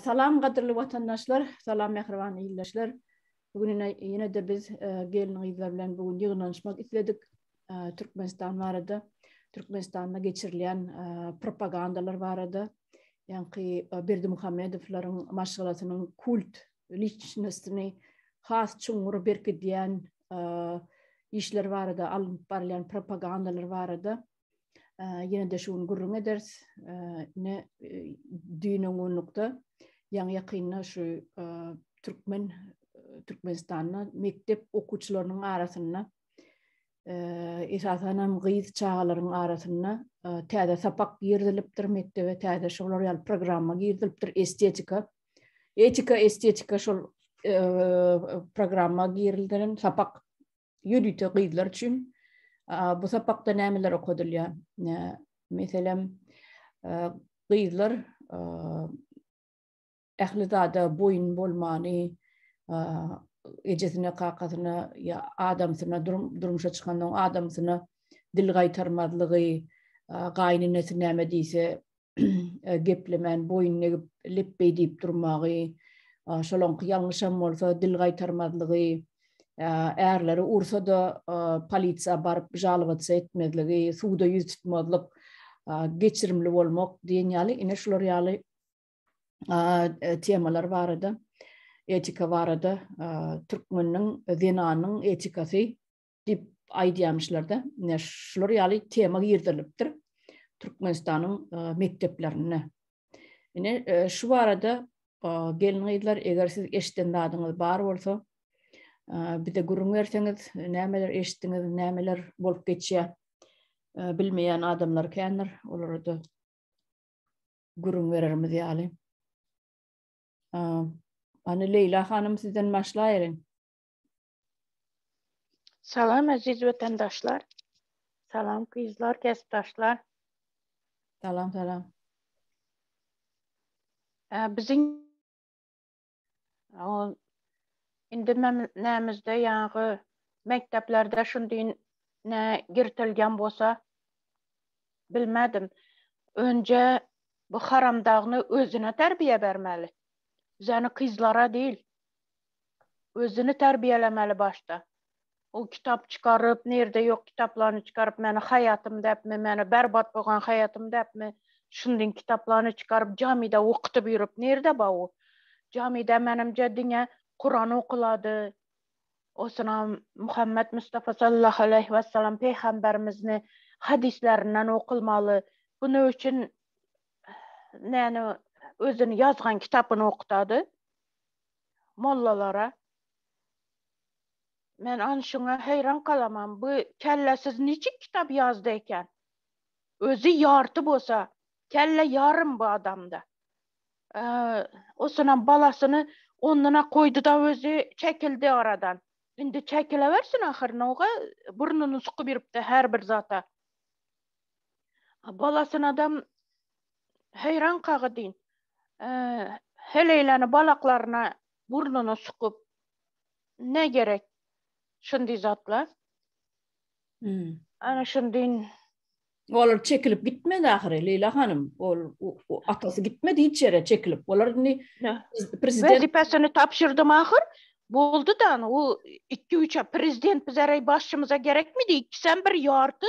Salam qadırlı vatandaşlar, salam mehriban iyleşler. Bugün yine de biz gelin gıyızlar bilen bugün yığınlanışmak istedik. Türkmenistan vardı. Türkmenistan'da geçirilen propagandalar vardı. Yani Berdi Muhammedovların maşgalatının kult lichnesini has çuğuru berki diyen işler vardı. Alınıp barilen propagandalar vardı. Yine de şunu gurrun ederiz. Ne düğünün nokta. Yani yakınna şu Türkmenistan'na mektep okuçlarının arasında esasen gıyız çağaların arasında täze sapak girdilipdir mektebe täze şolar ýaly programma girdilipdir estetika. Estetika şol programma girildiren sapak ýürüte gıyızlar üçin. Bu sapakda nämeler okudylýar? Meselem gıyızlar ählizada boyun bolmany, ejesine kakasyna ya adamsyna durmuşa çykandan adamsyna dil gaýtarmazlygy, gaýnynysy näme diýse geplemen, boyun negip leppey diýip durmagy, şolonky ýalňyşam bolsa dil gaýtarmazlygy, äärleri ursa da polisiýa baryp jalawatsa etmezligi, suwda ýüz tutmazlyk, geçirimli bolmak diýen ýaly ine şular ýaly temalar barada. Etika barada. Türkmeniň zinanyň etikasy dip aýdýamyşlar-da. Ine şular ýaly tema girdilipdir Türkmenistanyň mekteplerine. Ine şu barada gelin gıylar eger siz eşitten dadyňyz bar bolsa bir de gurrun berseňiz, nämeler eşitdiňiz, nämeler bolup geçýär bilmeýän adamlar kendir, olara da gurrun bererimiz ýaly. Ana Leyla hanım sizden başlaýaryn. Salam aziz vatandaşlar. Salam kızlar, kesipdaşlar. Salam, salam. Bizim indi nämizde ýaňy mekteplerde şundaýyn girtilgen bolsa bilmedim. Önce bu haramdagyny özüne terbiýe bermeli. Zany kızlara değil. Özünü terbiýelemeli başta. O kitap çıkarıp, nerede yok kitaplarını çıkarıp, meni hayatım depmi, meni berbat bolgan hayatım depmi, şundan kitaplarını çıkarıp, camide okutup yürüp, nerede ba o? Camide menimce diňe Kur'an okuladı. Osuna Muhammed Mustafa sallallahu aleyhi ve sellem peygamberimizni hadislerinden okulmalı. Bunu için özünü yazgan kitabını okutadı. Mollalara. Men anşuna heyran kalamam. Bu kellesiz niçin kitap yazdı eken? Özü yartı bolsa, kelle yarım bu adamda. Osuna balasını onuna koydu da özü çekildi aradan. Indi çekileversin ahırına oğa burnunu sıkı biripdi her bir zata. Balasını adam heyran kağı deyin. Heleyleni balaklarına burnunu sıkıp ne gerek? Şundi zatlar. Ana şundin. Olar çekilip gitmedi ahire Leyla hanım. O atası gitmedi hiç yere çekilip. Olar prezident vazifesini tapşırdım ahir. Boldu da o 2-3 prezident bizere başımıza gerek miydi? 2 sen bir yardı.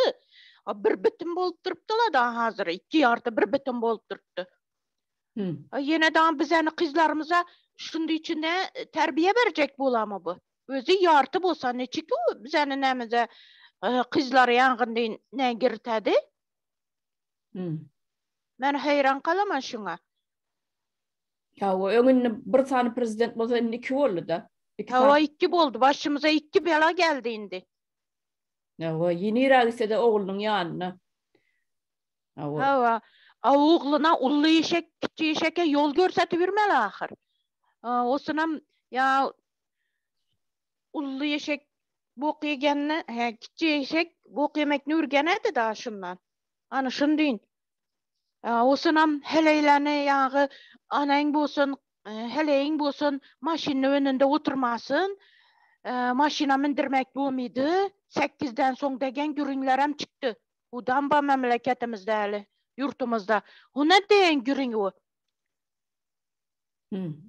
Bir bitim bolup durupdylar da hazır. 2 yardı bir bitim bolup durupdy. Yine de bizeni kızlarımıza şunun içinde terbiye verecek bolamy bu. Özü yartı bolsa neçiki o bizeni nämize kızlar ýangyndy ne girtedi? Men heyran kalaman şuna. Ya o öňünde bir tane prezident bolsa 2 boldy da. 2 boldu. Başımıza 2 bela geldi indi. Ya o yeni raýysda oğlunyň ýanyna. Oğluna ully eşek, kiçi eşeke yol görsetip bermeli ahir. Osunam ya ully eşek bokygenine, kiçi eşek bokyemekni urgenedi da şundan. Ana şundaýyn. Osunam heleýleni ýaňy anaň bolsun, heleýiň bolsun, maşynyň önünde oturmasyn. Maşina mindirmek bolmydy. 8'den soň degen gürünlerem çykdy. Udan ba memleketimizde hali, yurtumuzda. O ne deyen gürün o?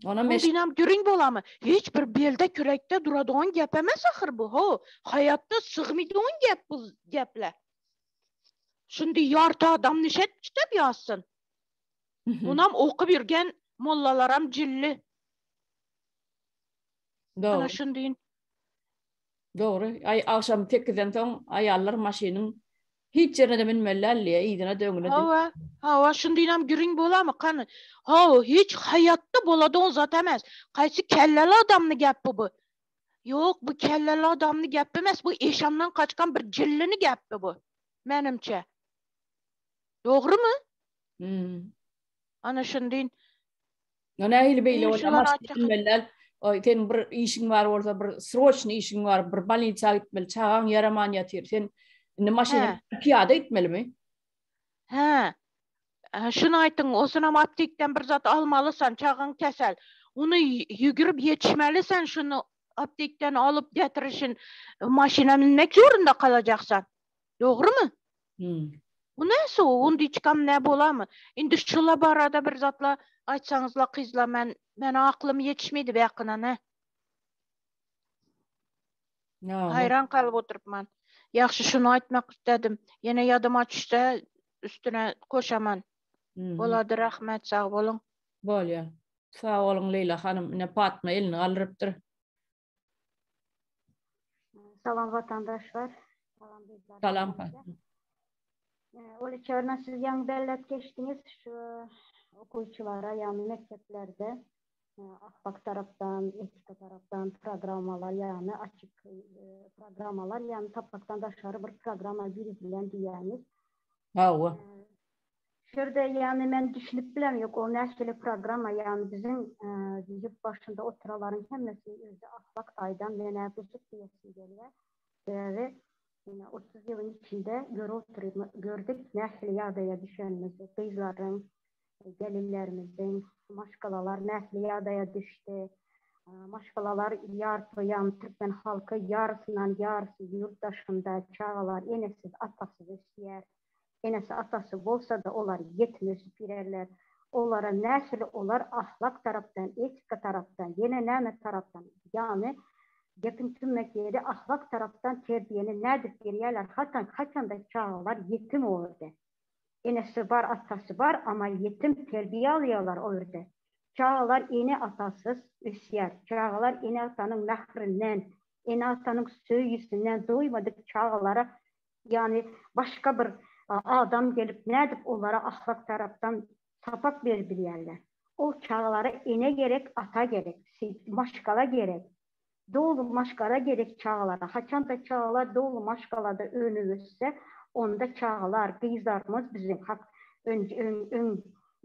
Ona Bu dinam görün bolamı. Hiç bir belde kürekte duradığın gep emes ahır bu. Ho, hayatta sığmıydığın gep bu gepler. Şimdi yartı adam nişet kitap yazsın. Unam oku birgen mollalaram cilli. Ana şundiyin. Doğru. Ay akşam tekiden son ayarlar maşinin hiç yerine de binmelerle iyidine döngüle. Hava şundinam görün bolamı kanı. Ha hiç hayatta boladığın zat emez. Kaysı kelleli adamını gep bu. Yok bu kelleli adamını gep emez. Bu eşamdan kaçkan bir cillini gep bu. Menimçe. Doğru mu? Ana şundin. Ona öyle böyle o Şular maşin açık. binmeler. Sen bir işin var orada bir sroçni işin var bir balınça gitmeli çağın yaraman yatır. Sen ne maşini piyade gitmeli mi? He. Şunu aytın, osunam aptekten bir zat almalısan, çağın kesel. Onu yügürüp yetişmelisen, şunu aptekten alıp getirişin maşina binmek zorunda kalacaksan. Doğru mu? Bu neyse o? Onu içkam ne bola mı? Indi şula barada bir zatla aytsanızla kızla men aklım yetişmeydi be yakına ne? Hayran kalıp oturupman. Yaxşı şunu aytmak istedim. Yine yadım açışta üstüne koşaman. Boladı rahmet sağ olun. Bol ya. Sağ olun Leyla hanım. Ne Fatma elini alırıptır. Salam vatandaşlar. Salam bizler. Salam Fatma. Öyle çağırına siz yan bellet geçtiniz. Şu okuyuculara yani mekteplerde Akbak taraftan, etika taraftan programmalar yani açık programmalar yani tapaktan dışarı bir programa birizilen diyeniz. Şurada yani ben düşünüp bilem yok o neşeli programa yani bizim dizip başında oturaların hemmesi özü Akbak aydan mene buzuk diyesin geliyor. Ve 30 yılın içinde gördük neşeli yadaya düşenimizi, kızların, gelinlerimizin, maşkalalar nesli yadaya düştü. Maşkalalar yartıyan Türkmen halkı yarısından yarısı yurt dışında çağlar enesiz atasız ösüyer. Enesi atası olsa da onlar yetmez süpürerler. Onlara nesli olar ahlak taraftan, etika taraftan, yine neme taraftan yani yakın tümlekleri ahlak taraftan terbiyeni nedir yerler hatta kaçan da çağlar yetim olurdu. Enesi var, atası var ama yetim terbiye alıyorlar orada. Çağlar ene atasız üsyer. Çağlar ene atanın mehrinden, ene atanın söğüsünden doymadık çağlara yani başka bir adam gelip ne edip onlara ahlak taraftan sapak verebilirler. O çağlara ene gerek, ata gerek, maşkala gerek. Doğulu maşkala gerek çağlara. Haçan da çağlar doğulu maşkalada önümüzse onda çağlar, kızlarımız bizim hak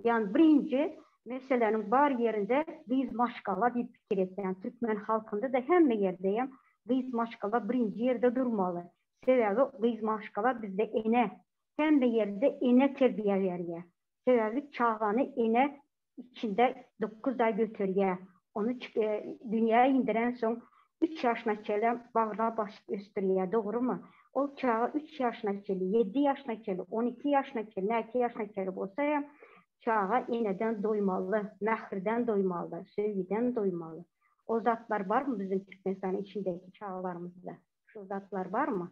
yani birinci meselenin var yerinde biz maşkala bir fikir eten Türkmen halkında da hem yerdeyim biz maşkala birinci yerde durmalı. Sebebi biz maşkala bizde ene hem de yerde ene terbiye veriyor. Sebebi çağını ene içinde 9 ay götürüyor. Onu dünyaya indiren son 3 yaşına gelen bağına baş gösteriyor. Doğru mu? O çağı 3 yaşına geliyor, 7 yaşına geliyor, 12 yaşına geliyor, 2 yaşına geliyor olsa ya çağa ineden doymalı, mehrden doymalı, sevgiden doymalı. O zatlar var mı bizim Türkmenistan'ın içindeki çağlarımızda? Şu zatlar var mı?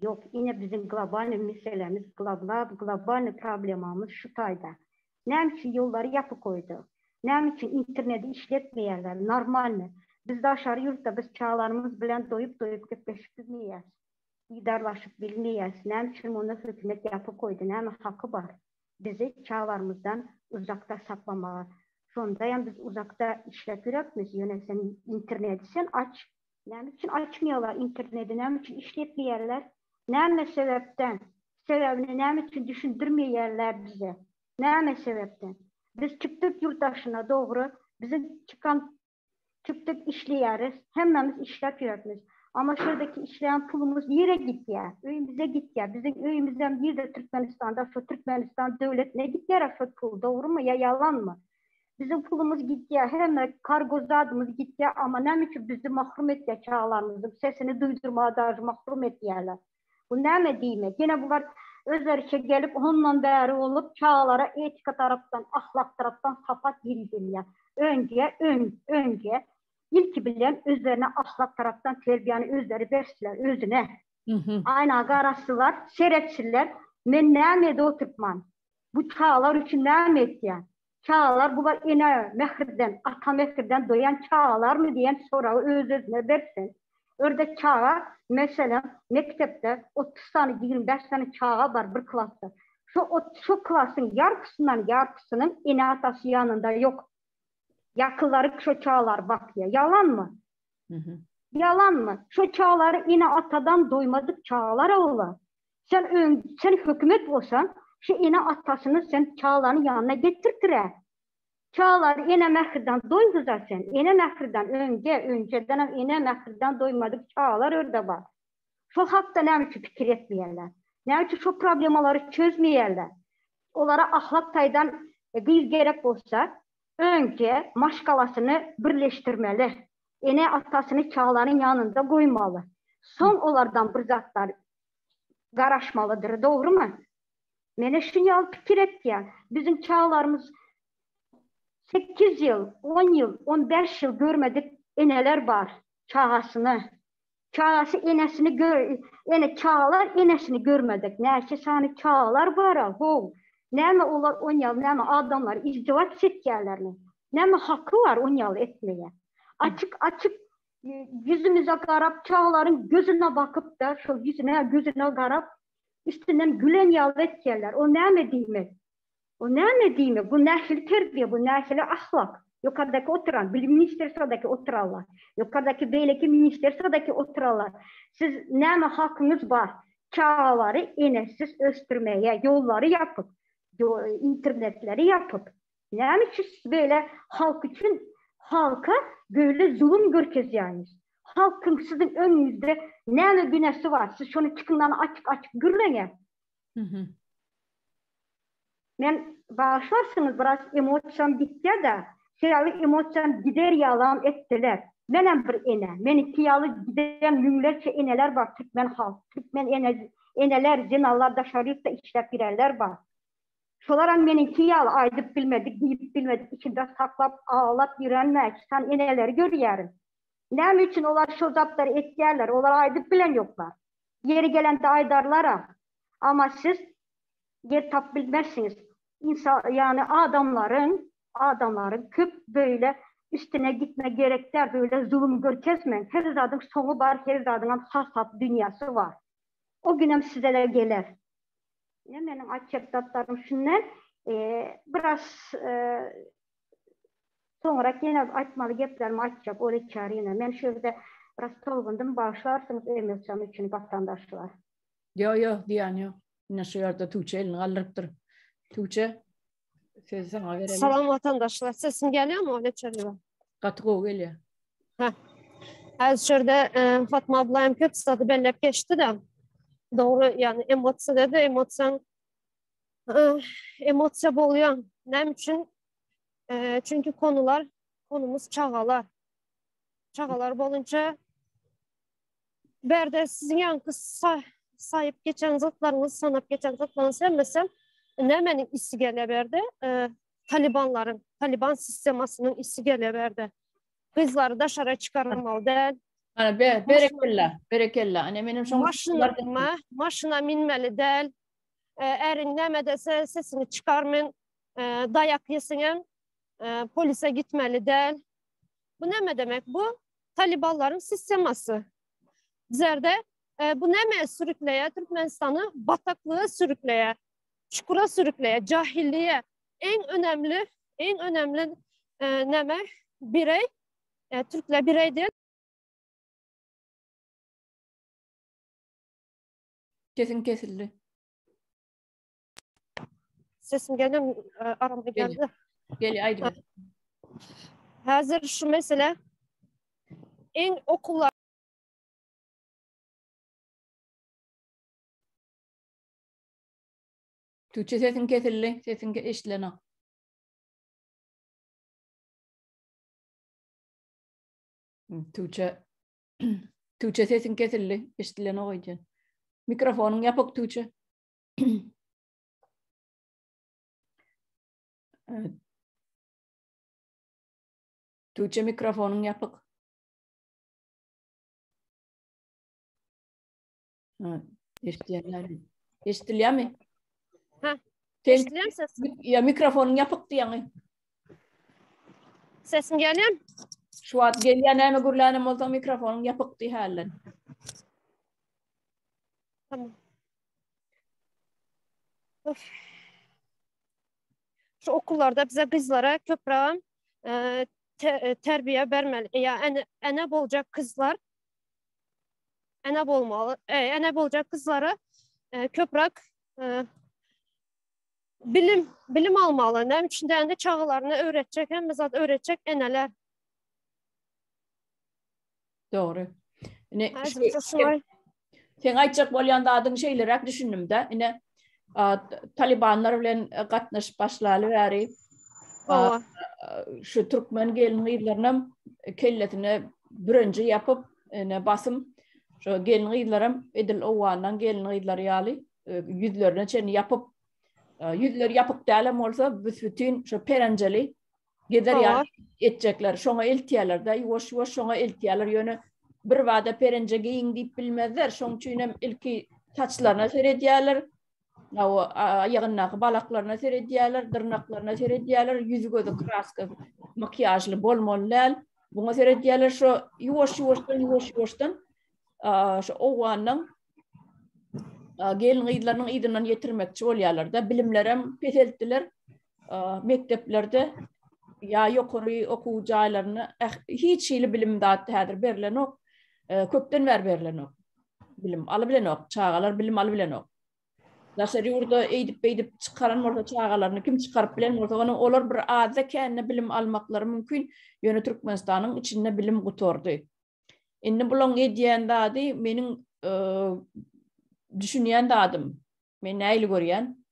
Yok. Yine bizim global meselemiz, global problemamız şu tayda. Ne için yolları yapı koydu? Ne için interneti işletmeyenler, normal mi? Biz de aşağı yurtta biz çağlarımız bilen doyup köpleşip bilmeyiz. İdarlaşıp bilmeyiz. Ne için ona hükümet yapı koydu? Ne hakkı var? Bizi çağlarımızdan uzakta saklamalar. Sonunda yani biz uzakta işletiyoruz biz yönetsen interneti sen aç. Ne için açmıyorlar interneti? Ne için işletmeyenler? Ne sebepten? Sebebini ne için düşündürmeyenler bize? Ne sebepten? Biz çıktık yurt dışına doğru. Bizim çıktık işleyeriz. Hemmemiz işletiyoruz. Ama şuradaki işleyen pulumuz yere gitti ya. Öyümüze gitti ya. Bizim öyümüzden bir de Türkmenistan'da şu Türkmenistan devletine gitti ya şu pul. Doğru mu ya yalan mı? Bizim pulumuz gitti ya. Hem kargozadımız gitti ya. Ama ne için bizi mahrum etti çağlarımızın. Sesini duydurmaya da mahrum ettiler. Bu ne mi değil mi? Yine bunlar özlerçe gelip ondan beri olup çağlara etika taraftan, ahlak taraftan sapat girildiler. Önce ilk bilen özlerine ahlak taraftan terbiyeni özleri versiler özüne. Ayna qarasılar, seyretçiler. Men näme de oturtman. Bu çağlar üçün näme etdiyen? Çağlar bunlar ene mehirden, ata mehirden doyan çağlar mı diyen sorağı öz-özüne versin. Örde çağa, mesela mektepte 30 tane, 25 tane çağa var bir klasta. Şu klasın yarkısının ene atası yanında yok. Yakılları şu çağlar bakıyor. Yalan mı? Yalan mı? Şu çağları ene atadan doymadık çağlar ola. Sen hükümet olsan, şu ene atasını sen çağların yanına getirtire. Çağlar ene mehirden doyguza sen. Ene mehirden önceden ene mehirden doymadık çağlar orada var. Şu hakta ne için fikir etmeyenler? Ne için şu problemaları çözmeyenler? Onlara ahlak taydan biz gerek olsa önce maşkalasını birleştirmeli. Ene atasını çağların yanında koymalı. Son onlardan bir zatlar qaraşmalıdır, doğru mu? Mene şunu fikir etdi ya. Bizim çağlarımız 8 yıl, 10 yıl, 15 yıl görmedik eneler var çağasını. Çağası enesini çağlar enesini görmedik. Neyse sani çağlar var. Näme olar 10 yıl, näme adamlar izdivaç etkenlerini. Näme hakkı var 10 yıl etmeye. Açık yüzümüze qarab çağların gözüne bakıp da şu gözüne qarab üstünden gülen yal etkenler. O näme deymi? O näme deymi? Bu näsil terbiye, bu näsil ahlak. Yukarıdaki oturan, bilim ministersadaki oturarlar. Yukarıdaki beyleki ministersadaki oturarlar. Siz näme hakkınız var? Çağları enesiz östürmeye yolları yapıp, internetleri yapıp. Näme siz böyle halka böyle zulüm görkezýäňiz. Halkın sizin önünüzde näme günesi var? Siz şunu çıkından açık gürleňe. Men bağışlarsınız biraz emotsiyam gitti de şeýle emotsiyam gider yalan ettiler. Menem bir ene, meniki yalı giden yünglerçe eneler var. Türkmen halk, Türkmen eneler, zinallarda, şarifte işlep girerler var. Şolaran meniki yalı aydıp bilmedik, deyip bilmedik, içinde saklap, ağlap, yürenmek, sen eneleri görüyerim. Näme üçün olar şu zaptları etýärler, olar aydıp bilen yoklar. Yeri gelende aydarlara. Ama siz yer tap bilmezsiniz. Yani adamların köp böyle üstüne gitme gerekler, böyle zulüm görkezmen. Her zadın sonu var, her zadının hasap dünyası var. O günem size de gelir. Ne benim açıklatlarım şunlar, biraz sonra yine açmalı geplerimi açacak, öyle çağırayım. Ben şöyle biraz tolgundum, bağışlarsınız emosyonu için vatandaşlar. Yo, diyen yo. Yine şu yerde Tuğçe elini kaldırıptır. Tuğçe, söz sana verelim. Salam vatandaşlar, sesim geliyor mu? Öyle çağırıyorum. Katık o geliyor. Şurada Fatma ablayım kötü stadı bellep geçti de. Doğru yani emotsi dedi, emotsi boluyor. Ne için? Çünkü konumuz çağalar. Çağalar bolunca berde sizin yankı sahip geçen zatlarınız, sanıp geçen zatlarınız sevmesem Nemenin isi geleberdi. Taliban sistemasının isi geleberdi. Kızları da şara çıkarılmalı değil. Hani berekella. Hani benim şu maşına minmeli değil. Erin neme dese sesini çıkarmayın. Dayak yesinin polise gitmeli değil. Bu neme demek? Bu Talibanların sisteması. Zerde bu neme sürükleye, Türkmenistan'ı bataklığa sürükleye, çukura sürükleye, cahilliğe en önemli neme birey, Türkler birey değil. Kesildi. Sesim geliyor mu? Aramda geldi. Geliyor, haydi. Hazır şu mesele en okullar Tuğçe sesin kesildi. Sesin işlene. Tuğçe sesin kesildi. İşlene koyacaksın. Mikrofonun yapık Tuğçe. Evet. Tuğçe mikrofonun yapık. Ha, eşitiliyor mi? Ha, Sen, eşitiliyor mu sesim? ya mikrofonun yapık diye. Sesim geliyor mu? Şu an geliyor neyme gürlenim olsa mikrofonun yapık diye halen. Tamam. Of. Şu okullarda bize kızlara köprağın terbiye vermeli. Ya eneb olacak kızlar eneb olmalı. Eneb olacak kızlara köprak bilim almalı. Ne için de çağlarını öğretecek hem de zaten öğretecek eneler. Doğru. Yine sen aytacak bolyan da adın şeyler düşündüm de. Yine Talibanlar bilen katnaşıp başlalı veri. Şu Türkmen gelin gıylarına kelletini birinci yapıp basım şu gelin gıylarım edil oğandan gelin gıylar yali yüzlerine çeni yapıp yüzler yapıp değerlem olsa bütün şu perenceli gider yani edecekler. Şona iltiyalar da yuvaş yuvaş şona iltiyalar yönü bir vada perence giyin deyip bilmezler. Şon çünem ilki taçlarına seyrediyorlar. Ayağındaki balaklarına seyrediyorlar, tırnaklarına seyrediyorlar, yüzü gözü kraska, makyajlı bolmonlar. Buna seyrediyorlar şu yuvaş yuvaştan şu oğlanın gelin gıylarının idinden getirmekçi oluyorlar da bilimlerim petelttiler mekteplerde ya yukarı okul caylarını hiç şeyli bilim dağıttı verilen ok kökten verilen ok bilim alabilen ok çağalar bilim alabilen ok. Nasıl orada eğdip çıkaran orada çağalarını kim çıkarıp bilen orada onlar bir ağızda kendine bilim almakları mümkün. Yönü Türkmenistan'ın içinde bilim kutordu. Şimdi bulun ediyen dadı benim düşünen dadım. Ben neyle görüyen?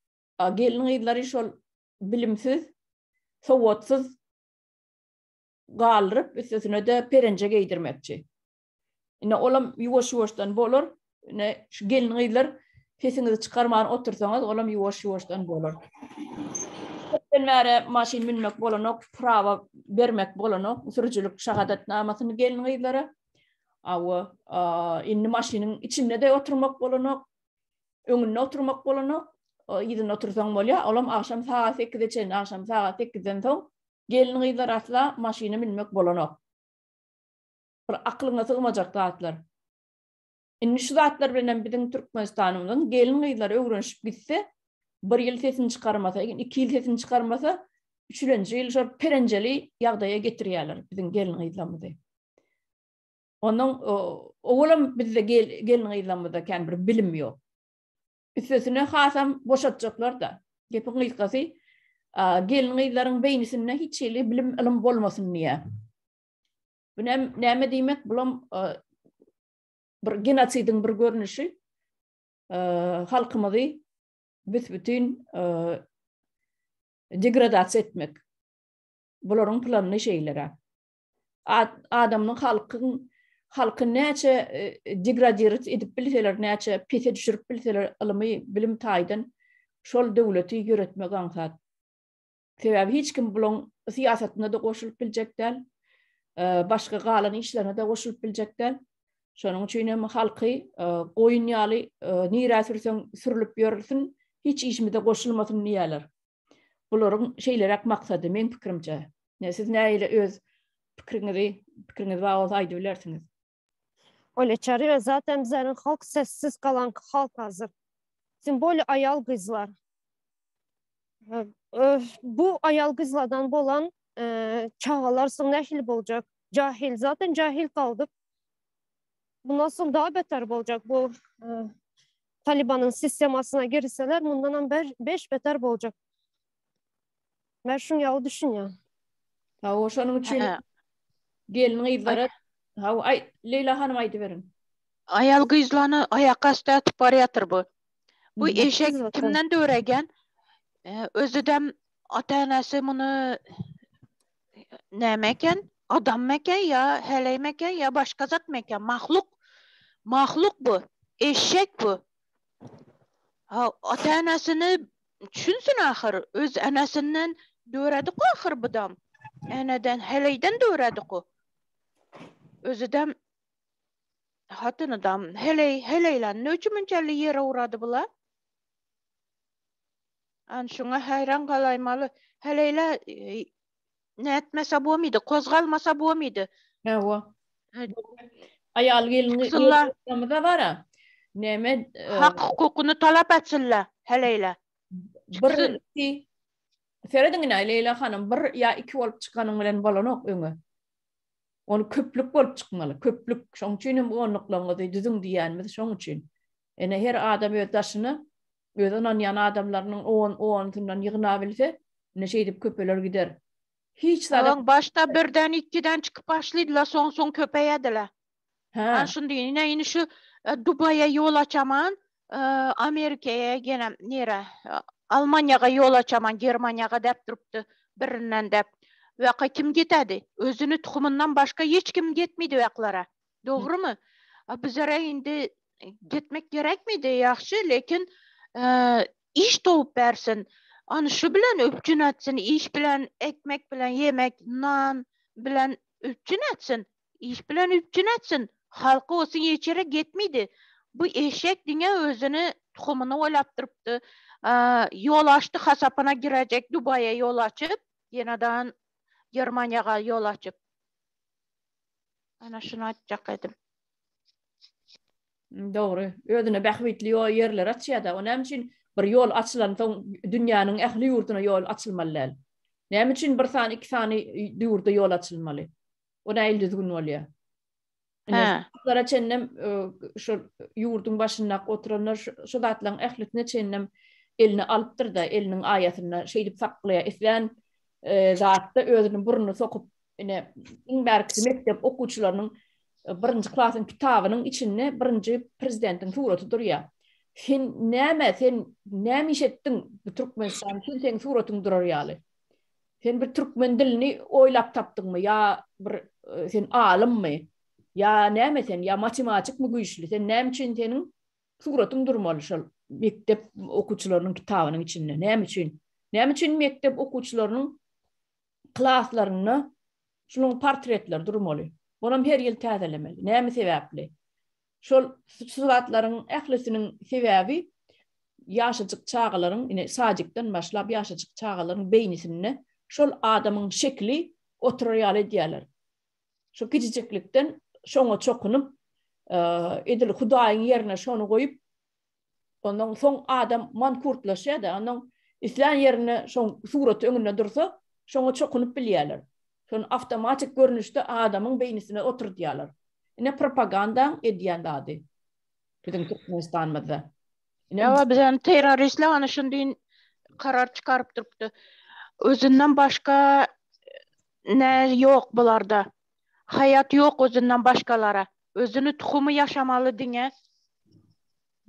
Gelin yılları şu bilimsiz, soğutsuz kaldırıp üstüne de perence giydirmekçi. Şimdi olam yuvaş-yuvaştan bolur. Şu gelin yıllar fesinizi çıkarman otursanız olam yuvaş-yuvaştan bolur. Ben mere maşin binmek bolanok, prava vermek bolanok, sürücülük şahadatnamasını gelin yılları. İnni maşinin içinde de oturmak bolanok, önüne oturmak bolanok. Yedin otursan bolya, olam akşam saat 8'de çeyin, akşam saat 8'den son gelin yıllar asla maşini binmek bolanok. Aklına sığmayacak dağıtlar. İnni şu zatlar bilen bizim Türkmenistan'ımızın gelin gıyları öğrenişip gitse, bir yıl sesini çıkarmasa, 2 yıl sesini çıkarmasa, 3. yıl şu perenceli yağdaya getiriyorlar bizim gelin gıylarımızı. Onun oğlum bizde gelin gıylarımızda kendi bir bilim yok. Üstesine hasam boşatacaklar da. Gepin gıyskası gelin gıyların beynisinden hiç şeyli bilim ilim olmasın niye. Bu ne demek? Bulam bir genosidin bir görünüşü halkımızı bütün degradasyon etmek. Bunların planlı şeylere. Adamın halkın neçe degradat edip bilseler, neçe pete düşürüp bilseler alımı bilim taydan şol devleti yönetmek ansat. Sebebi hiç kim bunun siyasetine de koşulup bilecekler. Başka kalan işlerine de koşulup bilecekler. Şonun için hem halkı koyun yalı nira sürülüp yorulsun, hiç işime de koşulmasın niyeler. Bunların şeyler maksadı, benim fikrimce. Siz neyle öz fikriniz var olsa aydı bilersiniz. Öyle çağırıyor. Zaten bizlerin halk sessiz kalan halk hazır. Şimdi böyle ayal kızlar. Bu ayal kızlardan olan çağalar sonra neşil olacak. Cahil. Zaten cahil kaldık. Bu nasıl daha beter olacak bu Taliban'ın sistemasına girseler bundan 5 beter olacak. Ben şunu yalı düşün ya. O şunun için gelin yıllara Leyla Hanım aydı verin. Ayal kızlarını ayak astı atıp barıyatır bu. Bu eşek kimden de öğregen? Özüdem ata-anası bunu nemeken? Adam meken ya heleymeken ya başka zat meken. Mahluk bu. Eşek bu. ata-anasını düşünsün ahır. Öz anasından döredik o ahır budam. Anadan heleyden döredik o. Özüdem hatınıdam heleylen nöçümünçeli yere uğradı bula. An şuna hayran kalaymalı. Heleyle ne etmese bu mıydı? Kozgalmasa bu mıydı? o. Ayal gelini Kızıllar da var ha. Neme hak hukukunu talep etsinler heleyle. Çıksın. bir Feridin Leyla hanım bir ya iki olup çıkanın bilen balanok öňe. Onu köplük bolup çıkmalı. Köplük. Şoň üçin bu onluklaňyzy düzüň diýänmiz şoň üçin. Ene her adam öýdaşyny özünden ýana adamlarynyň 10 tyndan ýygna bilse, ne şeýdip köpeler gider. Hiç Adam başta birden ikiden çıkıp başlaydılar son köpeğediler. Ben şimdi yine şu Dubai'ye yol açaman, Amerika'ya gene nere Almanya'ya yol açaman, Germanya'ya dep durupdu birinden dep. Ve kim gitedi? Özünü tuhumundan başka hiç kim gitmedi veklara. Doğru mu? Bizlere indi gitmek gerek miydi yaxşı, lekin iş doğup versin. Anı şu bilen öpçün etsin, iş bilen, ekmek bilen, yemek, nan bilen öpçün etsin. İş bilen öpçün etsin. Halkı olsun geçere gitmeydi. Bu eşek dünya özünü tuğumunu oylaptırıptı. Yol açtı, hasapına girecek, Dubai'ye yol açıp, yeniden Germanya'ya yol açıp. Ana şunu açacak edim. Doğru. Ödüne behvitli o yerler açıyada. Onun için bir yol açılan dünyanın ehli yurduna yol açılmalı. Ne için bir tane iki tane yurda yol açılmalı. O da elde düzgün oluyor. Lara çennem şu yurdun başına oturanlar şu datlan ehlitine çennem elini alıptır da elinin ayetine şeydip saklaya islen zatta özünün burnunu sokup yine inberkisi mektep okuçularının birinci klasın kitabının içine birinci prezidentin surati duruyor. Sen näme iş ettin bu Türkmenistan için sen suratın durur ýaly. Sen bir Türkmen dilini oylap tapdın mı ya bir sen alim mi? Ya näme sen ya matematik mi güýçli? Sen näme için senin suratın durmaly şol mektep okuçularının kitabının içinde? Näme için? Näme için mektep okuçularının klaslaryny şunun portretler durmaly? Onam her ýyl täzelemeli. Näme sebäpli? Şol suratlaryň ählisiniň sebäbi ýaşajyk çağalaryň, ine sajykdan başlap ýaşajyk çağalaryň beýnisine şol adamyň şekli oturýaly diýerler. Şo kiçijeklikden şoňa çokunup edil Hudaýyň ýerine şonu goýup ondan soň adam mankurtlaşýar-da, ondan islan ýerine şoň suraty öňünde dursa, şoňa çokunup bilýärler. Şonu avtomatik görnüşde adamın beynisine oturtýarlar. Ne propaganda edýän dady. Bizim Türkmenistan'da. Ya bizden teröristler ana şundan karar çıkarıp durupdu. Özünden başka ne yok bularda. Hayat yok özünden başkalara. Özünü tuhumu yaşamalı diňe.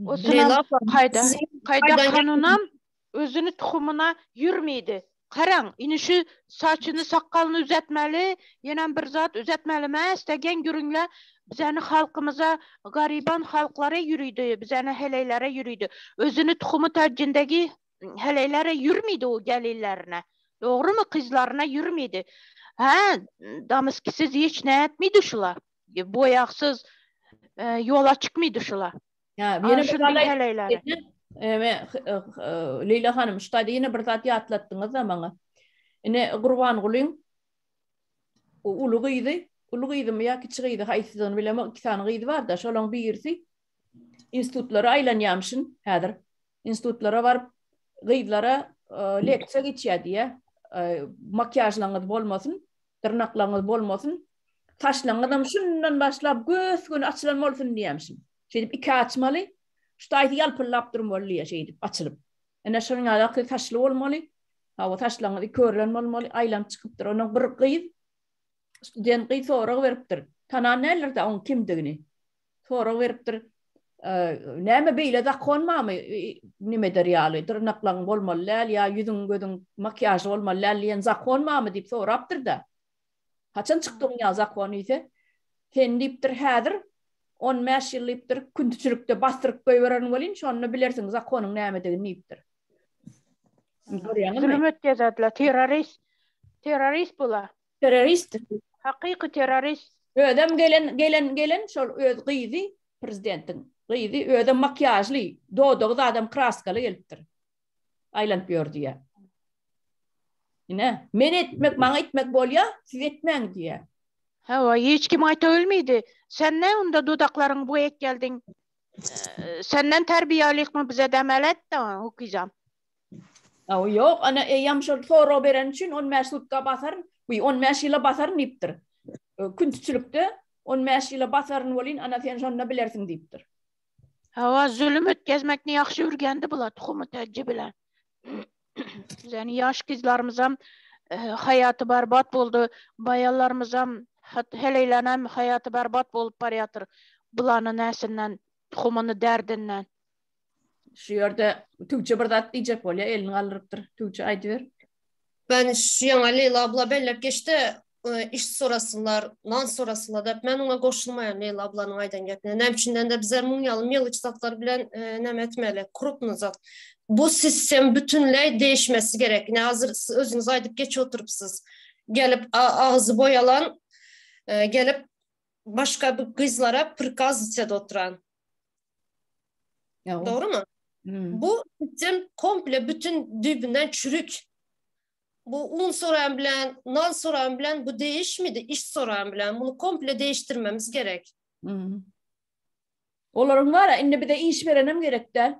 O sana kayda kanunam özünü tuhumuna yürmeydi. Qaraň, ini şu saçını sakalını üzetmeli, yenen bir zat üzetmeli emas degen görüňler bizani halkımıza, gariban halklara yürüydü, bizani heleylere yürüydü. Özünü tuhumu tercindeki heleylere yürmeydi o gelillerine. Doğru mu? Kızlarına yürmeydi. Damaskisiz hiç ne etmeydi şular. Boyaksız yola çıkmıydı şular. Ya yine heleylere. Leyla hanım şutayda yine bir zat ýatlattınız amaňa. Ine Gurban Gulyň ulu gyýdy mı ýa kiçi gyýdy haýsydan bilemem iki tane gyýdy bar da şolaň birisi institutlara aýlanýamşyn häzir. Institutlara baryp gyýdylara leksiýa geçýär diýe. Makyajlaňyz bolmasyn, tırnaklaňyz bolmasyn, taşlaňyz şundan başlap göz gün açylan bolsun diýämşin. Şeýdip iki açmaly. Ştaýdy ýalpylap durmaly şeýdip açylyp. Ene şonuň ýaly taşly bolmaly. Hawa taşlaňyz körlen bolmaly, aýlanyp çykypdyr. Onuň bir gyýy student gyýy soragy beripdir. Tanan nälerdi oň kimdigini. Soragy beripdir. Näme beýle zakonmamy nimeder ýaly? Tırnaklaň bolmaly, ýa ýüzüň gözüň makyaj bolmaly, ýa zakonmamy diýip sorapdyr da. Haçan çykdyň ýa zakon ise? Sen diýipdir häzir 15 ýyllypdyr küntüçülükde bastırıp goýberen bolyn, şonu bilersiňiz, zakonyň nämedigini diýipdir. Zulüm ötkezediler. Terörist bula. Terörist. Haqiqi terörist. Ödem gelen şol öz gyzy prezidentiň. Gyzy ödem makyajly, dodogy adam kraskaly gelipdir. Aýlanyp ýördi ýa. Ine, men etmek, maňa etmek bolýa, siz etmeň diýe. Ha, hiç kim ayta ölmeydi. Sen ne onda dudakların bu ek geldin? Senden terbiyelik mi bize demelet de okuyacağım. O yok, ana eýam şol soro beren üçin 15 ýylga basar, bu 15 ýyla basar diýipdir. Küntüçülükde 15 ýyla basaryn bolyn, ana sen şonu bilersiň diýipdir. Ha, zulüm ötkezmekni ýaxşy ürgendi bula tuhumy täcci bilen. Yani yaş kızlarımızam hayatı berbat boldu, bayanlarımızam heleylenem hayatı berbat bolup barýatyr. Bulanın näsinden, tuhumunu derdinden. Şu ýerde Türkçe bir zat diýjek bolýa, elini alyrypdyr. Türkçe aýdy ber. Ben şu yana Leyla abla bellep geçti. İş sorasınlar, nan sorasınlar da ben ona koşulmayan Leyla ablanın aydan getine. Nemçinden de bize munyalım yıl içtatlar bilen nem etmeli. Kurupnu zat. Bu sistem bütünley değişmesi gerek. Ne hazır özünüz aydıp geç oturupsuz. Gelip ağzı boyalan, gelip başka bir kızlara prikaz içede oturan. Ya, doğru mu? Bu sistem komple bütün dübünden çürük. Bu un soran bilen, nan soran bilen bu değişmedi. İş soran bilen bunu komple değiştirmemiz gerek. Olaryň var, indi bir de iş berenem gerek del.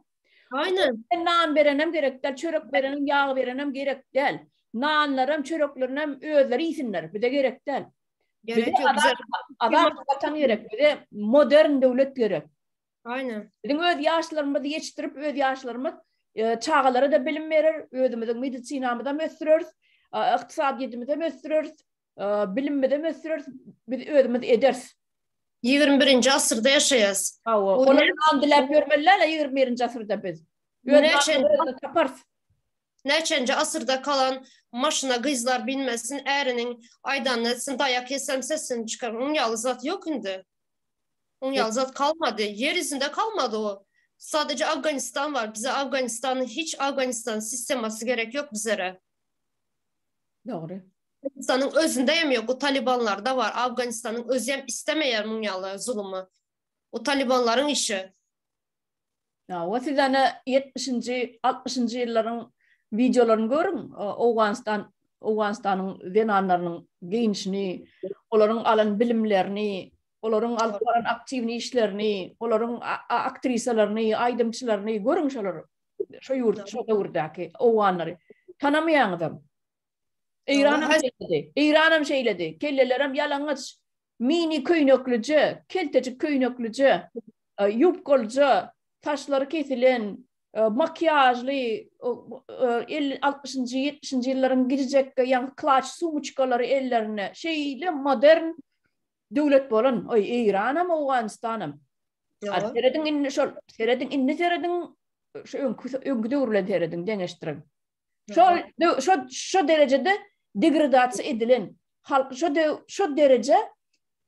Aynen. Nan berenem gerek del, çörek berenem, yağ berenem gerek del. Nanlarım, çöreklerim özleri isinler, bir de gerek del. Gerek Bir de yok. adam vatan gerek, bir de modern devlet gerek. Aynen. Bizim öz yaşlarımızı yetiştirip, öz yaşlarımız çağalara da bilim verir, özümüzün medisinamı da möstürürüz, iktisadiyetimizi de möstürürüz, bilimi de möstürürüz, biz özümüz ederiz. 21. asırda yaşayız. Onları andilap görmeliler 21. asırda biz. Neçence asırda kalan maşına kızlar binmesin, erinin aydan etsin, dayak yesem sesini çıkar. Onun yalızat yok indi. Onun yalızat kalmadı. Yeryüzünde kalmadı o. Sadece Afganistan var. Bize Afganistan sisteması gerek yok bizlere. Doğru. Afganistan'ın özündeyim yok. O Talibanlar da var. Afganistan'ın özüyem istemeyer munyalı zulümü. O Talibanların işi. Ya, o sizden 70. 60. yılların videolarını görün. Afganistan'ın zenanlarının gençliğini, onların alan bilimlerini, onların alan aktivni işlerini, onların aktrisalarını, aydımçılarını görün şoları. Şu yurdaki oğanları. Tanımayan adam. İran'ım şeyledi. Kellelerim yalangıç, mini köynöklücü, keltecik köynöklücü, yupkolcu, taşları kesilen, makyajlı, 60. 70. yılların gidecek yan klaç sumuçkaları ellerine şeyle modern devlet bolan. Oy İran'ım, Afganistan'ım. Seredin inni şol, seredin şu öngüde urulan seredin deneştirin. Şu derecede degradasiya edilen, halk şu derece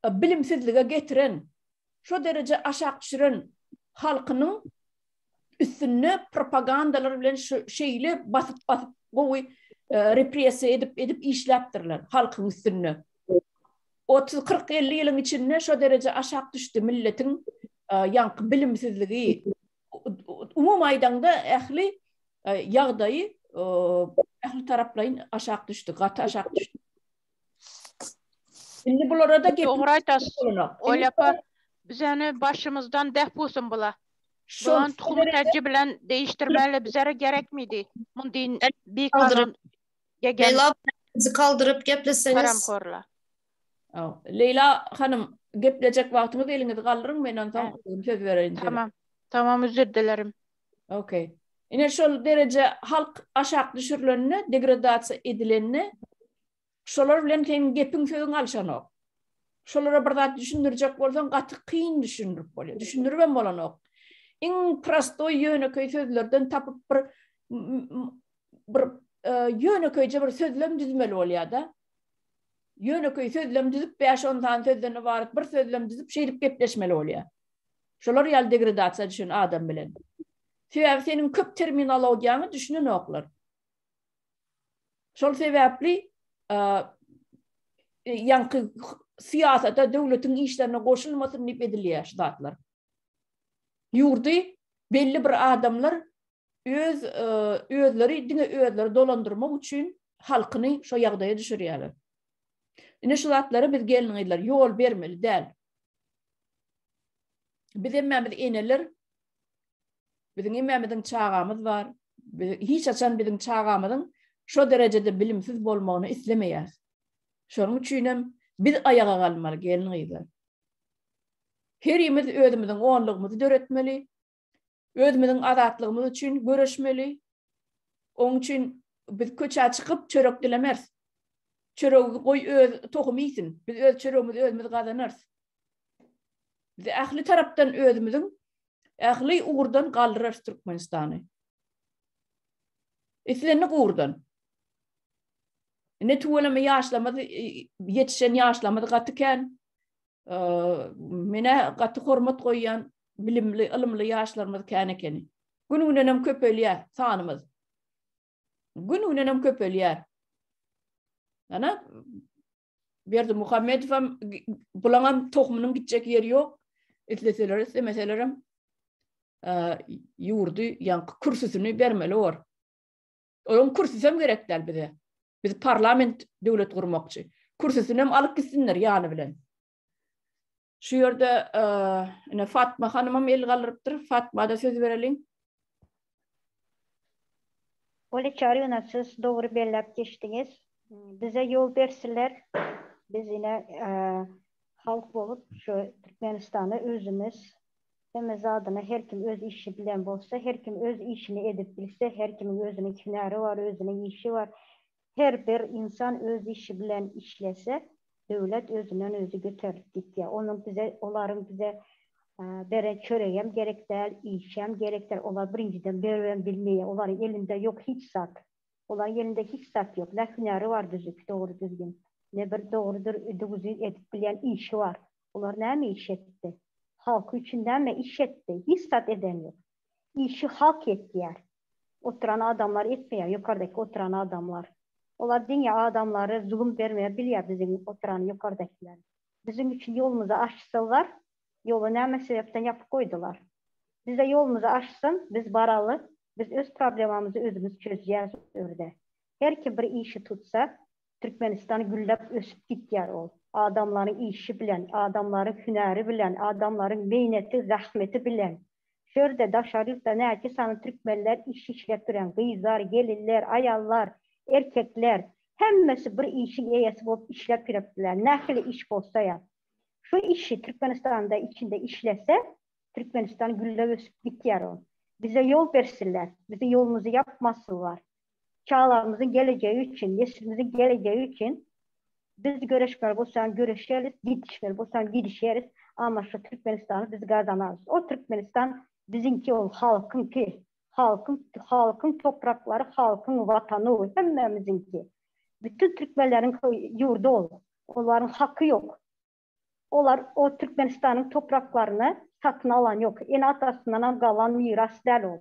bilimsizliğe getiren, şu derece aşağı düşüren halkının üstünü propagandalar bilen şeyle basıp bu represiye edip işleptirler halkın üstünü. 30-40-50 yılın içinde şu derece aşağı düştü milletin yankı bilimsizliği. Umum aydanda ehli yağdayı ehli taraflayın aşağı düştü, katı aşağı düştü. Şimdi bularda doğru aytasın. Oylapa bizeni başımızdan dehpusun bula. Bulan tuhumu tercih bilen değiştirmeli bizlere gerek miydi? Mundin bir kanun Leyla bizi kaldırıp gepleseniz. Paramkorla. Leyla hanım geplecek vaktimiz elinizi kaldırın ben söz vereyim. Tamam özür dilerim. Okay. Yine şu derece halk aşağı düşürülenine, degradasiya edilenine şolar bilen senin gepin sözün alşan ok. Şolara bir zat düşündürecek bolsan katı kıyın düşündürüp bolýar. Düşündürben bolan ok. En prosto yönököy sözlerden tapıp bir yönököyce bir sözlem düzmeli bolýar da. Yönököy sözlem düzüp 5-10 tane sözlerine varıp bir sözlem düzüp şeydip gepleşmeli bolýar. Şolar ýaly degradasiýa düşen adam bilen. Sebäbi senin köp terminologiýany düşünen oklar. Şol sebäpli ýanky siyasata döwletiň işlerine goşulmasyn diýip edilýär zatlar. Ýurdy belli bir adamlar özleri dolandırmak üçin halkyny şo ýagdaýa düşürýärler. Ine şu zatlary biz gelňeýler, ýol bermeli däl. Bizim eneler, bizim emmemiziň çağamız var. Hiç açan bizim çağamyzyň şo derejede bilimsiz bolmagyny islemeýär. Şonuň üçin biz ayağa galmaly gelňeýler. Her ýerimiz özümiziň onlugymyzy döretmeli. Özümiziň azatlygymyz üçin göreşmeli. Onuň üçin biz köçä çykyp çörek dilemez. Çöregi goý öz tohum ýysin. Biz öz çöregimizi özümiz gazanarys. Biz ähli tarapdan özümiziň ähli uğurdan galdyrarys Türkmenistany. Islenik uğurdan. Ne tuweleme ýaşlamady, ýetişen ýaşlamady gatyken, mene gaty hormat goýan bilimli, ilmli ýaşlarymyz kän ekeni. Günüňem köpelýär sanymyz. Günüňem köpelýär. Ana Berdi Muhammedowam bulaňan tohumynyň gitjek ýeri ýok. Etleseler, islemeselerim ýurdy ýanky kursusyny bermeli or. Onuň kursusam gerekler bize. Biz parlament döwlet gurmakçy. Kursusyny hem alyp gitsinler ýany bilen. Şu ýerde Fatma hanymam el galyrypdyr. Fatma da söz bereliň. Ole çarýana siz dogry belläp geçdiňiz. Bize yol bersiler. Biz yine halk bolup şu Türkmenistan'ı özümüz hemiz adına her kim öz işi bilen bolsa, her kim öz işini edip bilse, her kimin özünün kinarı var, özünün işi var. Her bir insan öz işi bilen işlese, devlet özünden özü götürüp gitti. Onların bize bere çöreğem gerek değil, işem gerek değil. Onlar birinciden berem bilmeye, onların elinde yok hiç sat. Onların elinde hiç sat yok. Ne kinarı var düzük, doğru düzgün. Ne bir doğrudur, düzgün edip bilen işi var. Onlar ne mi iş etti? Halkı içinden mi iş etti? Hiç sat eden yok. İşi halk etti yer. Oturan adamlar etmiyor, yukarıdaki oturan adamlar. Onlar dünya adamları zulüm vermeye biliyor bizim oturan yukarıdakiler. Bizim için yolumuzu açsalar, yolu ne sebepten yapıp koydular. Bize yolumuzu açsın, biz baralı, biz öz problemimizi özümüz çözeceğiz örde. Her kim bir işi tutsa, Türkmenistan'ı güllep ösüp gittiler ol. Adamların işi bilen, adamların hüneri bilen, adamların meyneti, zahmeti bilen. Şöyle daşarıp da ne ki sana Türkmenler iş işlettiren, kızlar, gelinler, ayallar, erkekler, hemmesi bir işin eyesi olup işlettiler. Nehli iş bolsa ya. Şu işi Türkmenistan'da içinde işlese, Türkmenistan güllep ösüp gittiler ol. Bize yol versinler, bize yolumuzu yapmasınlar. Çağlarımızın geleceği için, neslimizin geleceği için biz görüşmeli bolsan görüşeriz, gidişmeli bolsan gidişeriz ama şu Türkmenistan'ı biz kazanarız. O Türkmenistan bizimki ol, halkınki, halkın toprakları, halkın vatanı, hemmemizinki. Bütün Türkmenlerin yurdu ol. Onların hakkı yok. O Türkmenistan'ın topraklarını satın alan yok. En atasından kalan miras değil ol.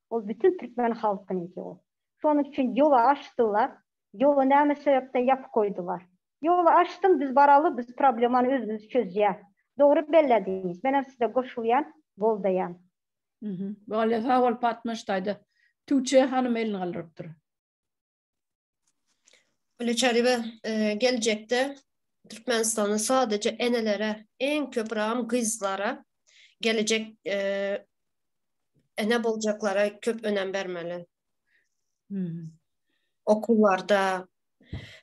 O bütün Türkmen halkınki ol. Onun için yolu açtılar. Yolu ne sebepten yapıp koydular. Yolu açtım, biz baralı, biz problemini özümüz çözeceğiz. Doğru bellediniz. Ben size koşulayan, boldayan. Böyle sağ ol Fatmaştaydı. Tuğçe hanım elini kaldırıptır. Öyle çarebe gelecekte Türkmenistan'ın sadece enelere, en köprağım kızlara gelecek ene bolacaklara köp önem vermeli. Okullarda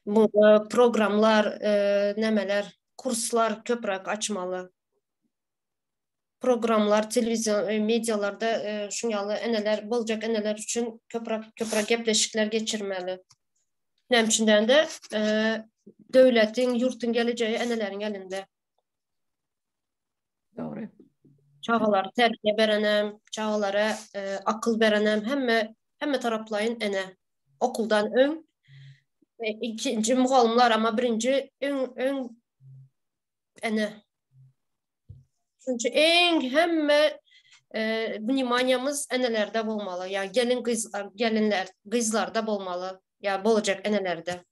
bu programlar, nemeler, kurslar köprek açmalı. Programlar, televizyon, medyalarda şunyalı eneler, bolacak eneler için köprek gepleşikler geçirmeli. Nemçinden de devletin, yurtun geleceği enelerin elinde. Doğru. Çağaları terbiye berenem, çağalara akıl berenem, hemme taraplayın ene. Okuldan ön, ikinci muğalımlar ama birinci ön ene. Çünkü en hemme vnimaniyamız enelerde olmalı. Yani gelin kızlar, gelinler, kızlarda olmalı. Ya olacak enelerde.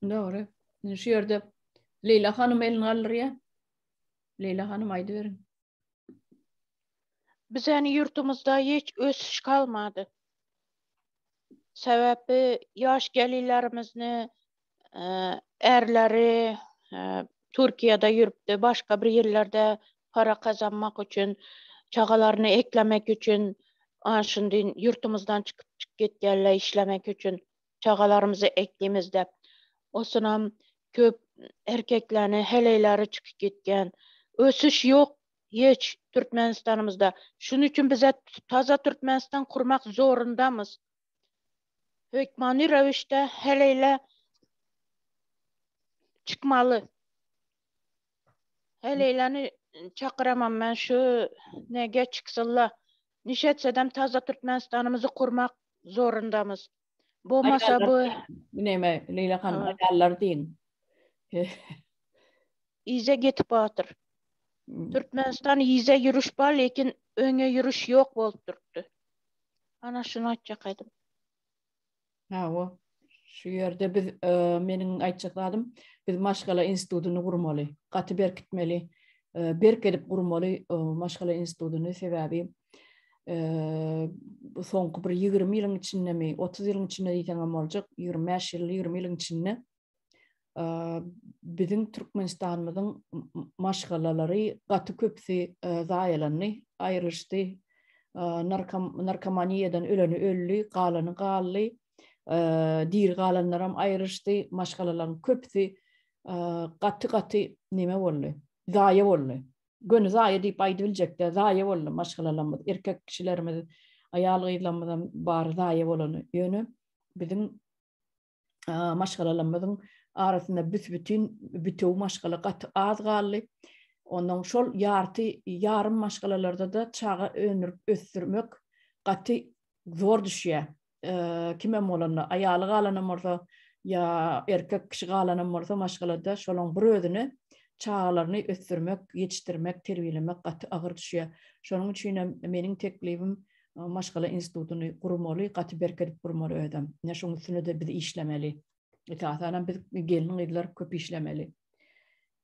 Doğru. Şu yerde Leyla Hanım elini alır ya. Leyla Hanım aydı verin. Bizden yurtumuzda hiç ösüş kalmadı. Sebebi yaş gelirlerimizni erleri Türkiye'de yürüptü, başka bir yerlerde para kazanmak için, çağalarını eklemek için, şimdi yurtumuzdan çıkıp gitkenler işlemek için çağalarımızı ektiğimizde o sınav köp erkeklerini, heleyleri çıkıp gitken, ösüş yok hiç Türkmenistan'ımızda. Şunun için bize taza Türkmenistan kurmak zorundamız. Hükmani rövüşte heleyle çıkmalı. Heleyleni çakıramam ben şu nege çıksınlar. Nişetseden taza Türkmenistan'ımızı kurmak zorundamız. Bu masa bu Neyme Leyla Hanım Evet. ayarlar deyin. iyice gitip batır. Türkmenistan iyice yürüş var, lekin öne yürüş yok bolup durdu. Ana şunu açacakaydım. Ha o. Şu yerde biz menin aytjakladım. Biz Maşgala institutunu kurmaly. Gaty berkitmeli. Berk edip kurmaly Maşgala institutunu sebebi bu soňky bir 20 ýylyň içinde mi, 30 ýylyň içinde diýsem boljak, 25 ýyl, 20 ýylyň içinde biziň Türkmenistanymyzyň maşgalalary gaty köpsi zaýalany, aýryşdy. Narkomaniýadan öleni ölli, galany gally, diğer galanlaram aýryşdy, maşgalalaryň köpsi gaty neme boldy? Zaýa boldy. Gönü zaýa diýip aýdy biljekler, zaýa boldy maşgalalarymyz, erkek kişilerimiz, aýal gyzlarymyzdan bar zaýa bolany ýöne biziň maşgalalarymyzyň arasynda bütün maşgala gaty az gally. Ondan şol yarım maşgalalarda da çağa önürüp ösdürmek gaty zor düşýär. Kime bolanda aýaly galany bolsa ya erkek kişi galany bolsa maşgalada şolaň bir özüni çağalaryny ösdürmek, yetişdirmek, terbiýelemek gaty agyr düşýär. Şonuň üçin meniň teklifim maşgala institutuny kurmaly, gaty berkedip kurmaly ödem. Ne şoň üstüne de biz işlemeli. Esasen biz gelin gyzlar köp işlemeli.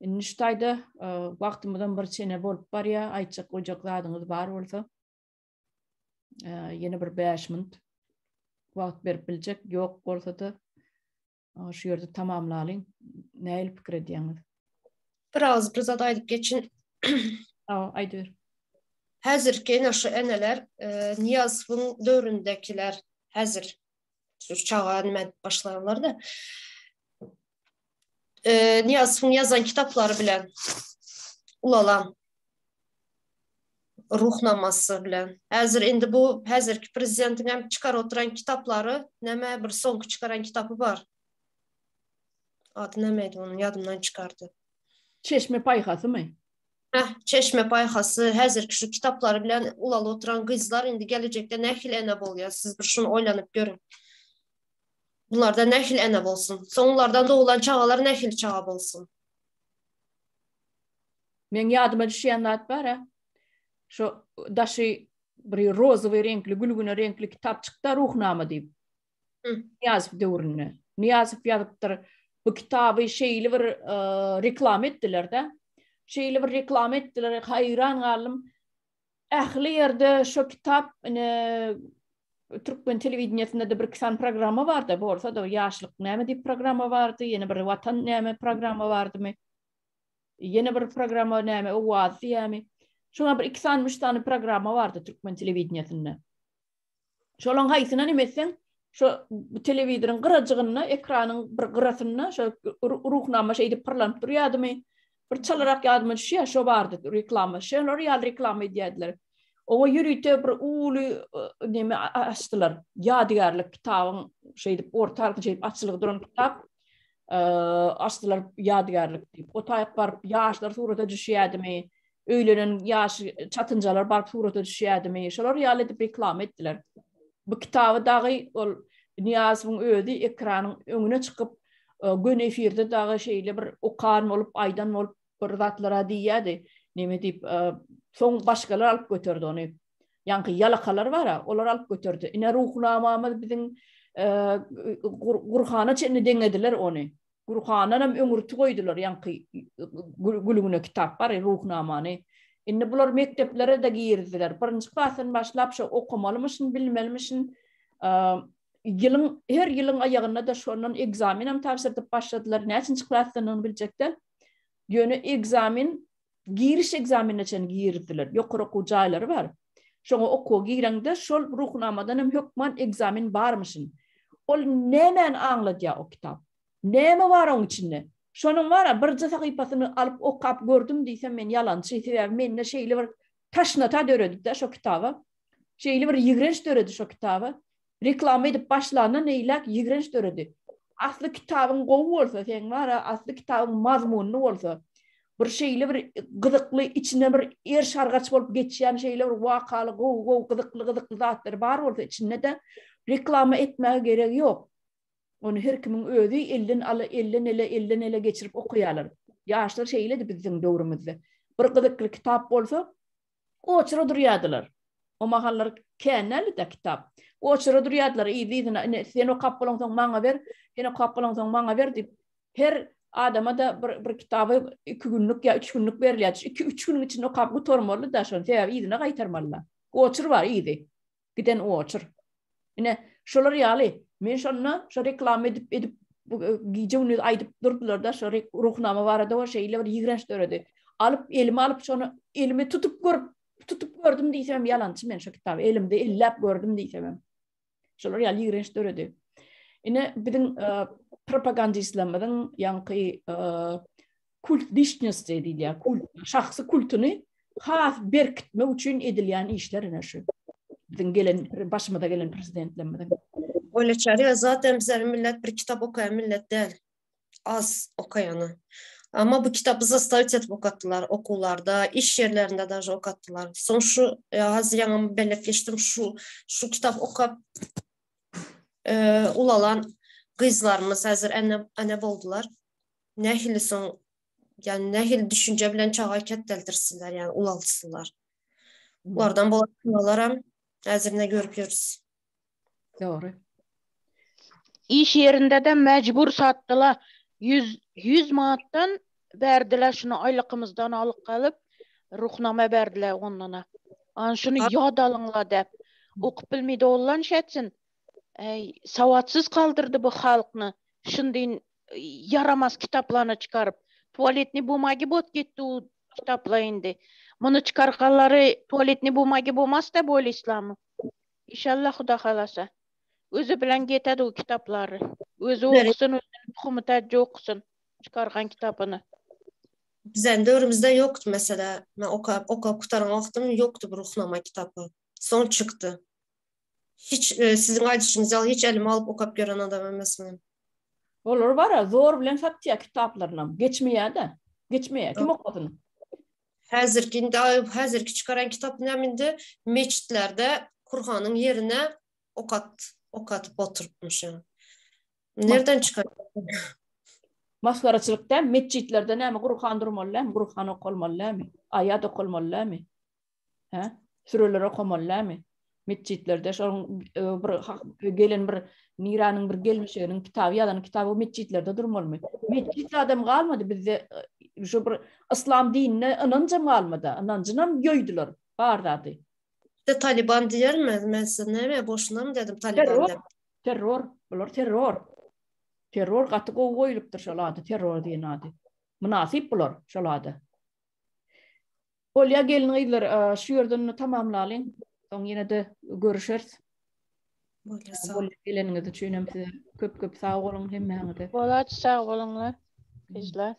Niştaýda wagtymyzdan bir çene bolup bar ya, aýtjak ojak zadyňyz bar bolsa ýene bir 5 minut wagt berip biljek, ýok bolsa da şu ýerde tamamlalyň. Näil pikir edýäňiz? Bir zat aýdyp geçin. Aýdyr. Häzirki naşy eneler Niyazowyň döwründekiler häzir şu çağa nime başlayanlar da Niyazowyň yazan kitaplary bilen ulalan ruhnamasy bilen. Häzir indi bu häzirki prezidentiň hem çykar oturan kitaplary näme bir soňky çykaran kitapy bar. Adı näme onun ýadymdan çykardy. Çeşme paýhasy-my? Çeşme paýhasy, häzirki şu kitaplary bilen ulaly oturan gyzlar indi gelecekde nähil ene bolýar. Siz bir şunu oýlanyp görün. Bunlarda nähil ene bolsun. Soňlardan doğulan çağalar nähil çağa bolsun. Men ýadyma düşýän zat bar. Şu daşy bir rozowy renkli, gülgüne renkli kitap çykda ruhnama diýip. Niyazow döwrüne. Niyazow ýazypdyr. Bu kitaby şeýli bir reklam etdiler-de. Şeýli bir reklam etdiler, haýran galym. Ähli ýerde şu kitap Türkmen telewizionyasynda da bir kisan programa bardy, bolsa da ýaşlyk näme diýip programa bardy, ýene bir watan näme programa bardymy? Ýene bir programa näme owaz diýämi? Şoňa bir 260 tane programa bardy Türkmen telewizionyasynda. Şolaň haýsyna nimesen şu telewizionyň gyrajygyna, ekranyň bir gyrasyna şu ruhnama şeýdi pırlanyp durýardymy? Bir çalarak ýadyma düşýär, şo bardy reklama. Şolar ýa reklama edýärdiler. O ýürüýte bir uly näme açdylar. Ýadygarlyk kitabyň şeýdi ortalyk şeýdi açylyk duran kitap. Açdylar ýadygarlyk diýip. O taýyp baryp ýaşlar surata düşýärdimi? Öýlenen ýaş çatynjalar baryp surata düşýärdimi? Şolar ýaly edip reklam etdiler. Bu kitaby dagy ol Niyazowyň özi ekranyň öňüne çykyp gün efirde dagy şeýle bir okan bolup aýdan bolup bir zatlara diýýärdi. neme deyip son başkalar alıp götürdü onu. Yankı yalakalar var ha, onlar alıp götürdü. Ine ruhnamamız bizim Gurhana çenni denediler onu. Gurhana'nam öngürtü koydular yankı gülüğüne kitap var ruhnamani. Inne bular mekteplere de girdiler. Birinci klasdan başlap şu okumalımışsın, bilmelimişsin. Her yılın ayağına da şondan egzaminem tapşırtıp başladılar. Neçinci klasdan onu bilecekler. Yönü egzamin, giriş egzaminine çen girdiler. Yukarı okuyacakları var. Şoňa oku girende şol ruhnamadan hem hükman egzamin barmışsın. Ol nemen anladya o kitap. Neme var onun içinde? Şonun var bir sahipasyny alıp okap gördüm diýsem men ýalançy sebäbi menne şeýle bir taşnata döredik de şo kitaba. Şeýle bir ýigrenç döredi şo kitaba. Reklam edip başlanan neýlek ýigrenç döredi. Asly kitabyň gowy bolsa sen var asly kitabyň mazmunly bolsa bir şeýle bir gyzykly içine bir er şargaç bolup geçýän şeýle bir wakaly gowy gyzykly zatlar bar bolsa içinde de reklama etmäge gerek ýok. Onu her kimin özü elden ele geçirip okuyalar. Yaşlar şeyledi bizim döwrümizde. Bir gyzykly kitap bolsa oçra durýadylar. O mahallar kenäli de kitap. Oçra durýadylar. Ýa-da sen okap bolsaň maňa ber, sen okap bolsaň maňa ber diýip her adama da bir kitabı 2 günlük ya 3 günlük berilýär. 2-3 gün içinde okap gutormaly da şol sebäbi ýa-da gaýtarmalylar. Oçur var ýa-da. Giden oçur. Ine şolar ýaly. Men şonna şo reklam edip gijewni aýdyp durdular da şo ruhnama barada o şeýle bir ýigrenç döredi. Alıp elime alıp şonu elime tutup gördüm diýsem ýalançy men şo kitaby elimde ellep gördüm diýsem. Şolar ýaly ýigrenç döredi. Ine bizim propagandistlerimiň ýanky kult dişnesi diýilýär. Kult şahsy kultuny has berkitme üçin edilýän işler ene şu. Bizim gelen başymyza gelen prezidentlerimiň Öyle çağırıyor. Zaten bizler millet bir kitap okuyan millet değil. Az okuyanı. Ama bu kitabı zastavit etip okattılar okullarda, iş yerlerinde de okattılar. Son şu Haziran'a belirtmiştim şu kitap okuyup ulalan kızlarımız hazır anne oldular. Nehili son yani nehil düşünce bilen çağa ketteldirsinler yani ulalsınlar. Oradan bolatmalarım hazırına görüyoruz. Doğru. İş yerinde de mecbur sattılar. 100 manattan verdiler şunu aylığımızdan alıp kalıp ruhnama verdiler onlara. An şunu yad alınla dep. Okup bilmeydi olan şetsin. Savatsız kaldırdı bu halkını. Şimdi yaramaz kitaplarını çıkarıp tuvaletni bumagi bot gitti o kitapla indi. Bunu çıkarkanları tuvaletni bumagi bulmaz da böyle İslam'ı. İnşallah Huda halasa. Özü bilen getedi o kitapları. Özü okusun, özünün tuğumutacı okusun. Çıkargan kitabını. Bizden dövrümüzde yoktu mesela. Ben okuyup kutaran vaktim yoktu bu ruhnama kitabı. Son çıktı. Hiç sizin aydışınızda hiç elime alıp okuyup gören adam emesmem. Olur var ya zor bilen satıyor kitaplarına. Geçmeye de. Geçmeye. Kim okudun? Hazırki çıkaran kitap neminde meçitlerde Kur'an'ın yerine okatıp oturtmuş. Nereden çıkar? Maskaraçılıkta meçitlerde näme Kur'an durmalymy, Kur'an okulmalymy, ayat okulmalymy. Süreler okumalymy. Meçitlerde şoň bir gelen bir Niranyň bir gelmişiginiň kitaby ýadan kitaby meçitlerde durmalymy. Meçit adam galmady bizde şu bir İslam dinine inanjam galmady. Inanjynam ýöýdiler. Bardady. De Taliban diýer mesela näme boşuna mı dedim Taliban dep. Terror, bular terror. Terror gaty goýulypdyr şolady, terror diýen ady. Münasip bular şolady. Bolýa gelin şu ýerden tamamlalyň. Soň ýene de görüşeriz. Bolýa geliniňizi düşünem size. Köp sag bolun hemmeňize. Bolat sag bolunlar. Kızlar.